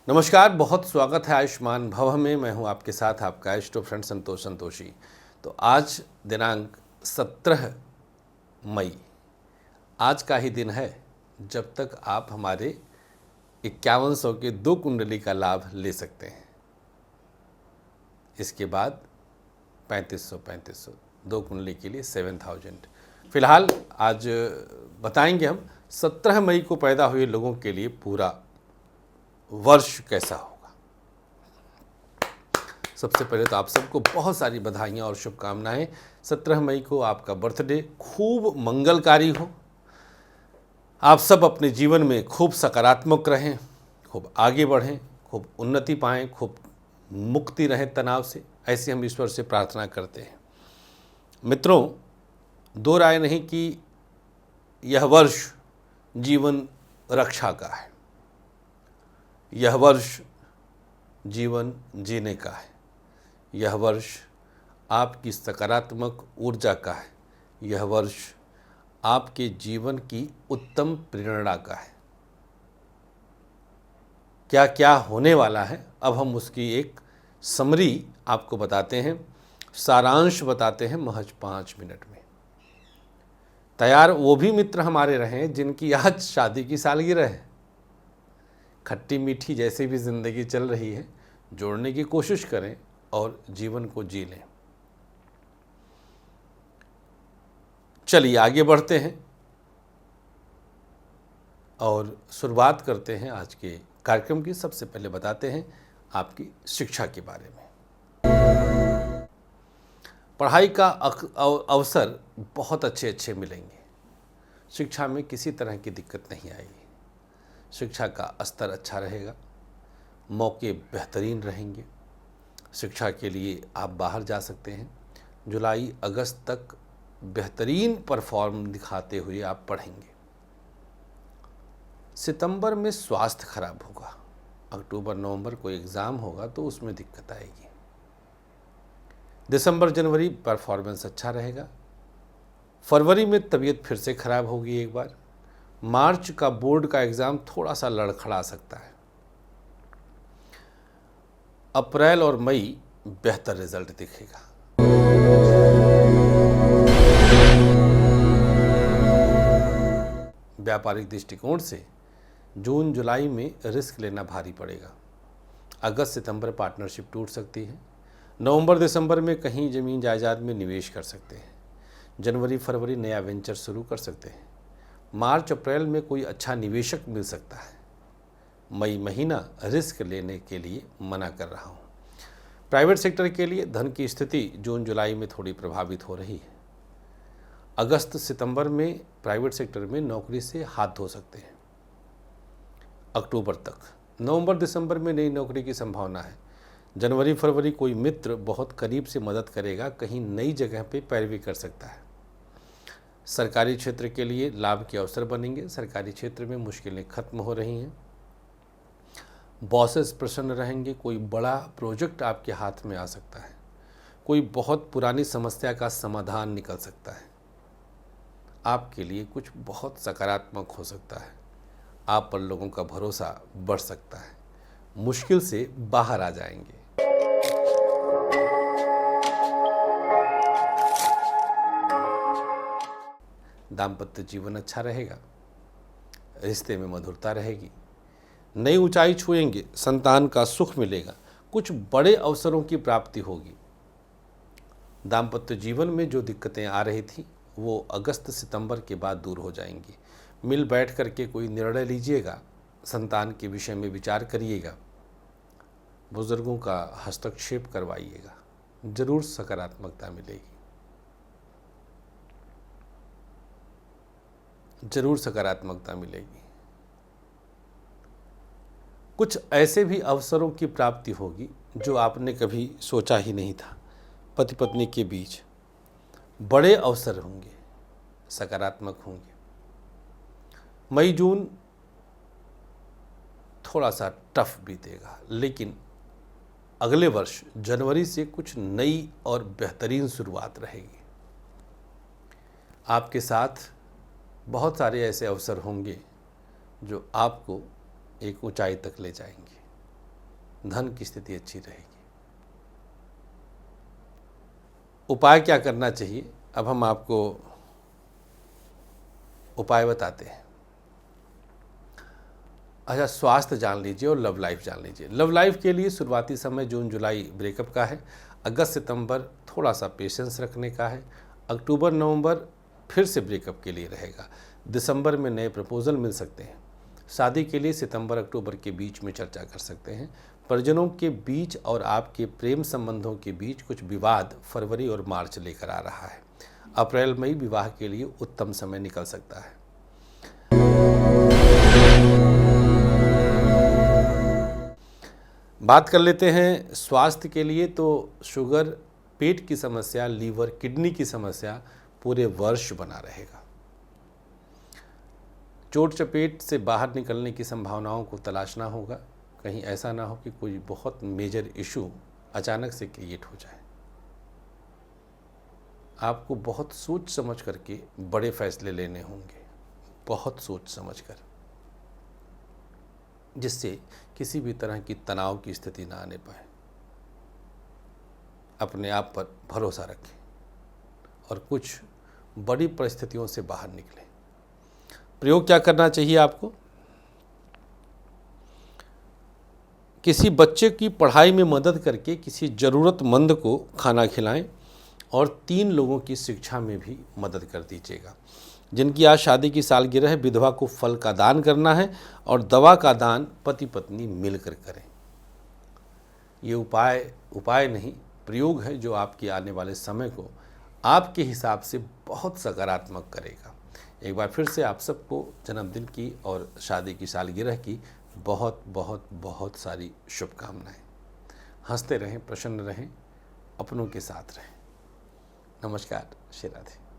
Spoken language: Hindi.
नमस्कार, बहुत स्वागत है आयुष्मान भव में। मैं हूं आपके साथ आपका एस्ट्रो फ्रेंड संतोष संतोषी। तो आज दिनांक 17 मई आज का ही दिन है जब तक आप हमारे 5100 के 2 कुंडली का लाभ ले सकते हैं। इसके बाद 3500 2 कुंडली के लिए 7000। फिलहाल आज बताएंगे हम 17 मई को पैदा हुए लोगों के लिए पूरा वर्ष कैसा होगा। सबसे पहले तो आप सबको बहुत सारी बधाइयाँ और शुभकामनाएं। 17 मई को आपका बर्थडे खूब मंगलकारी हो। आप सब अपने जीवन में खूब सकारात्मक रहें, खूब आगे बढ़ें, खूब उन्नति पाएं, खूब मुक्ति रहें तनाव से। ऐसे हम ईश्वर से प्रार्थना करते हैं। मित्रों, दो राय नहीं कि यह वर्ष जीवन रक्षा का है, यह वर्ष जीवन जीने का है, यह वर्ष आपकी सकारात्मक ऊर्जा का है, यह वर्ष आपके जीवन की उत्तम प्रेरणा का है। क्या क्या होने वाला है, अब हम उसकी एक समरी आपको बताते हैं, सारांश बताते हैं महज 5 मिनट में। तैयार वो भी मित्र हमारे रहें जिनकी आज शादी की सालगिरह है। खट्टी मीठी जैसे भी ज़िंदगी चल रही है, जोड़ने की कोशिश करें और जीवन को जी लें। चलिए आगे बढ़ते हैं और शुरुआत करते हैं आज के कार्यक्रम की। सबसे पहले बताते हैं आपकी शिक्षा के बारे में। पढ़ाई का अवसर बहुत अच्छे मिलेंगे। शिक्षा में किसी तरह की दिक्कत नहीं आएगी। शिक्षा का स्तर अच्छा रहेगा, मौके बेहतरीन रहेंगे। शिक्षा के लिए आप बाहर जा सकते हैं। जुलाई अगस्त तक बेहतरीन परफॉर्म दिखाते हुए आप पढ़ेंगे। सितंबर में स्वास्थ्य खराब होगा। अक्टूबर नवंबर को एग्ज़ाम होगा तो उसमें दिक्कत आएगी। दिसंबर जनवरी परफॉर्मेंस अच्छा रहेगा। फरवरी में तबीयत फिर से खराब होगी एक बार। मार्च का बोर्ड का एग्ज़ाम थोड़ा सा लड़खड़ा सकता है। अप्रैल और मई बेहतर रिजल्ट दिखेगा। व्यापारिक दृष्टिकोण से जून जुलाई में रिस्क लेना भारी पड़ेगा। अगस्त सितंबर पार्टनरशिप टूट सकती है। नवंबर दिसंबर में कहीं ज़मीन जायदाद में निवेश कर सकते हैं। जनवरी फरवरी नया वेंचर शुरू कर सकते हैं। मार्च अप्रैल में कोई अच्छा निवेशक मिल सकता है। मई महीना रिस्क लेने के लिए मना कर रहा हूँ। प्राइवेट सेक्टर के लिए धन की स्थिति जून जुलाई में थोड़ी प्रभावित हो रही है। अगस्त सितंबर में प्राइवेट सेक्टर में नौकरी से हाथ धो सकते हैं। अक्टूबर तक, नवंबर दिसंबर में नई नौकरी की संभावना है। जनवरी फरवरी कोई मित्र बहुत करीब से मदद करेगा, कहीं नई जगह पे पैरवी कर सकता है। सरकारी क्षेत्र के लिए लाभ के अवसर बनेंगे। सरकारी क्षेत्र में मुश्किलें खत्म हो रही हैं। बॉसेस प्रसन्न रहेंगे। कोई बड़ा प्रोजेक्ट आपके हाथ में आ सकता है। कोई बहुत पुरानी समस्या का समाधान निकल सकता है। आपके लिए कुछ बहुत सकारात्मक हो सकता है। आप पर लोगों का भरोसा बढ़ सकता है। मुश्किल से बाहर आ जाएंगे। दाम्पत्य जीवन अच्छा रहेगा। रिश्ते में मधुरता रहेगी। नई ऊंचाई छुएंगे। संतान का सुख मिलेगा। कुछ बड़े अवसरों की प्राप्ति होगी। दाम्पत्य जीवन में जो दिक्कतें आ रही थी वो अगस्त सितंबर के बाद दूर हो जाएंगी। मिल बैठ करके कोई निर्णय लीजिएगा। संतान के विषय में विचार करिएगा। बुजुर्गों का हस्तक्षेप करवाइएगा। जरूर सकारात्मकता मिलेगी। जरूर सकारात्मकता मिलेगी। कुछ ऐसे भी अवसरों की प्राप्ति होगी जो आपने कभी सोचा ही नहीं था। पति पत्नी के बीच बड़े अवसर होंगे, सकारात्मक होंगे। मई जून थोड़ा सा टफ बीतेगा, लेकिन अगले वर्ष जनवरी से कुछ नई और बेहतरीन शुरुआत रहेगी। आपके साथ बहुत सारे ऐसे अवसर होंगे जो आपको एक ऊंचाई तक ले जाएंगे। धन की स्थिति अच्छी रहेगी। उपाय क्या करना चाहिए, अब हम आपको उपाय बताते हैं। अच्छा, स्वास्थ्य जान लीजिए और लव लाइफ जान लीजिए। लव लाइफ के लिए शुरुआती समय जून जुलाई ब्रेकअप का है, अगस्त सितंबर थोड़ा सा पेशेंस रखने का है, अक्टूबर नवंबर फिर से ब्रेकअप के लिए रहेगा, दिसंबर में नए प्रपोजल मिल सकते हैं। शादी के लिए सितंबर अक्टूबर के बीच में चर्चा कर सकते हैं। परिजनों के बीच और आपके प्रेम संबंधों के बीच कुछ विवाद फरवरी और मार्च लेकर आ रहा है। अप्रैल मई विवाह के लिए उत्तम समय निकल सकता है। बात कर लेते हैं स्वास्थ्य के लिए, तो शुगर, पेट की समस्या, लीवर, किडनी की समस्या पूरे वर्ष बना रहेगा। चोट चपेट से बाहर निकलने की संभावनाओं को तलाशना होगा, कहीं ऐसा ना हो कि कोई बहुत मेजर इशू अचानक से क्रिएट हो जाए। आपको बहुत सोच समझ करके बड़े फैसले लेने होंगे, बहुत सोच समझकर, जिससे किसी भी तरह की तनाव की स्थिति ना आने पाए। अपने आप पर भरोसा रखें और कुछ बड़ी परिस्थितियों से बाहर निकलें। प्रयोग क्या करना चाहिए आपको? किसी बच्चे की पढ़ाई में मदद करके किसी ज़रूरतमंद को खाना खिलाएं और 3 लोगों की शिक्षा में भी मदद कर दीजिएगा। जिनकी आज शादी की सालगिरह है, विधवा को फल का दान करना है और दवा का दान पति पत्नी मिलकर करें। ये उपाय नहीं, प्रयोग है जो आपके आने वाले समय को आपके हिसाब से बहुत सकारात्मक करेगा। एक बार फिर से आप सबको जन्मदिन की और शादी की सालगिरह की बहुत बहुत बहुत सारी शुभकामनाएं। हंसते रहें, प्रसन्न रहें, अपनों के साथ रहें। नमस्कार, श्री राधे।